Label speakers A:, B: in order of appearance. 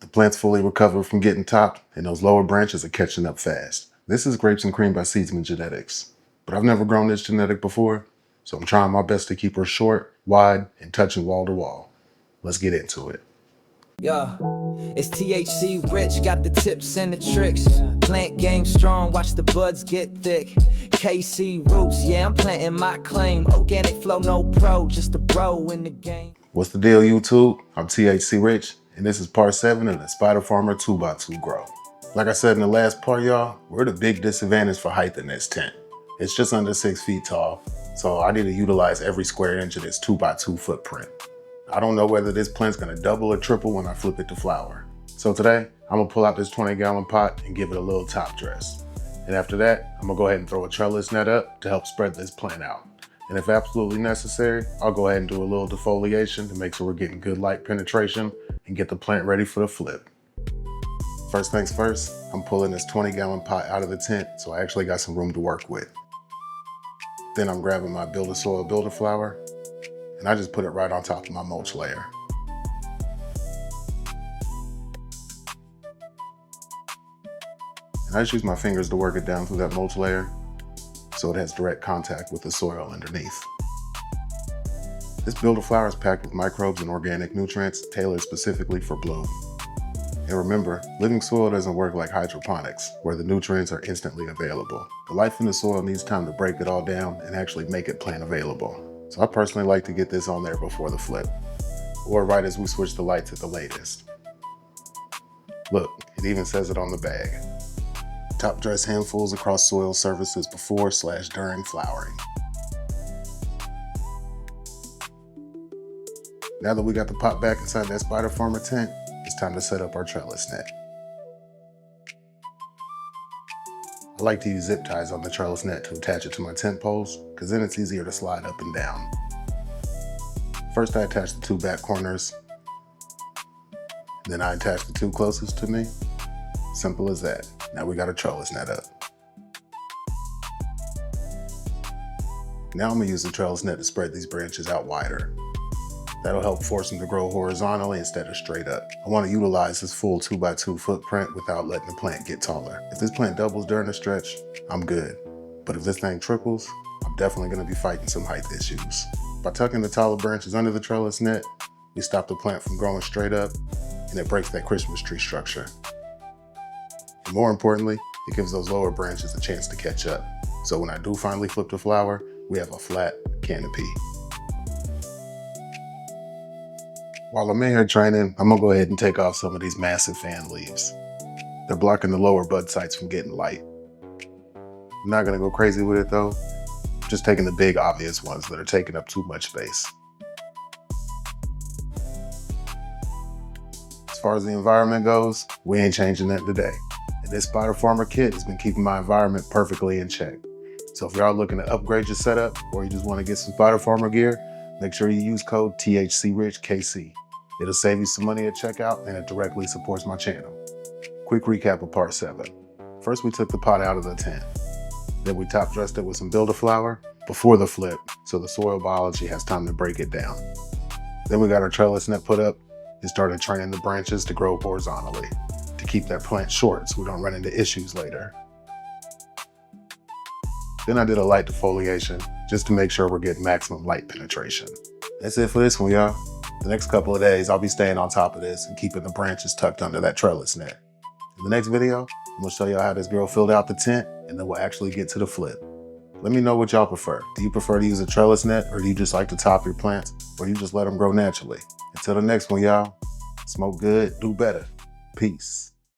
A: The plant's fully recovered from getting topped, and those lower branches are catching up fast. This is Grapes and Cream by Seedsman Genetics. But I've never grown this genetic before, so I'm trying my best to keep her short, wide, and touching wall to wall. Let's get into it.
B: Yeah, it's THC rich, got the tips and the tricks. Plant game strong, watch the buds get thick. KC roots, yeah, I'm planting my claim. Organic flow, no pro, just a bro in the game.
A: What's the deal, YouTube? I'm THC Rich, and this is part 7 of the Spider Farmer 2x2 grow. Like I said in the last part, y'all, we're at a big disadvantage for height in this tent. It's just under 6 feet tall, so I need to utilize every square inch of this 2x2 footprint. I don't know whether this plant's gonna double or triple when I flip it to flower. So today, I'm gonna pull out this 20-gallon pot and give it a little top dress. And after that, I'm gonna go ahead and throw a trellis net up to help spread this plant out. And if absolutely necessary, I'll go ahead and do a little defoliation to make sure we're getting good light penetration and get the plant ready for the flip. First things first, I'm pulling this 20-gallon pot out of the tent, so I actually got some room to work with. Then I'm grabbing my Builder Soil Builder flower, and I just put it right on top of my mulch layer. And I just use my fingers to work it down through that mulch layer so it has direct contact with the soil underneath. This builder flower is packed with microbes and organic nutrients tailored specifically for bloom. And remember, living soil doesn't work like hydroponics, where the nutrients are instantly available. The life in the soil needs time to break it all down and actually make it plant available. So I personally like to get this on there before the flip, or right as we switch the lights at the latest. Look, it even says it on the bag. Top dress handfuls across soil surfaces before/during flowering. Now that we got the pot back inside that Spider Farmer tent, it's time to set up our trellis net. I like to use zip ties on the trellis net to attach it to my tent poles, because then it's easier to slide up and down. First I attach the 2 back corners, then I attach the 2 closest to me. Simple as that. Now we got a trellis net up. Now I'm gonna use the trellis net to spread these branches out wider. That'll help force them to grow horizontally instead of straight up. I want to utilize this full 2x2 footprint without letting the plant get taller. If this plant doubles during the stretch, I'm good. But if this thing triples, I'm definitely going to be fighting some height issues. By tucking the taller branches under the trellis net, we stop the plant from growing straight up, and it breaks that Christmas tree structure. And more importantly, it gives those lower branches a chance to catch up. So when I do finally flip the flower, we have a flat canopy. While I'm in here training, I'm gonna go ahead and take off some of these massive fan leaves. They're blocking the lower bud sites from getting light. I'm not gonna go crazy with it though, just taking the big obvious ones that are taking up too much space. As far as the environment goes, we ain't changing that today. And this Spider Farmer kit has been keeping my environment perfectly in check. So if y'all looking to upgrade your setup, or you just wanna get some Spider Farmer gear, make sure you use code THCRichKC. It'll save you some money at checkout, and it directly supports my channel. Quick recap of part 7. First, we took the pot out of the tent. Then we top dressed it with some builder flower before the flip, so the soil biology has time to break it down. Then we got our trellis net put up and started training the branches to grow horizontally to keep that plant short so we don't run into issues later. Then I did a light defoliation just to make sure we're getting maximum light penetration. That's it for this one, y'all. The next couple of days, I'll be staying on top of this and keeping the branches tucked under that trellis net. In the next video, I'm gonna show y'all how this girl filled out the tent, and then we'll actually get to the flip. Let me know what y'all prefer. Do you prefer to use a trellis net, or do you just like to top your plants, or do you just let them grow naturally? Until the next one, y'all, smoke good, do better. Peace.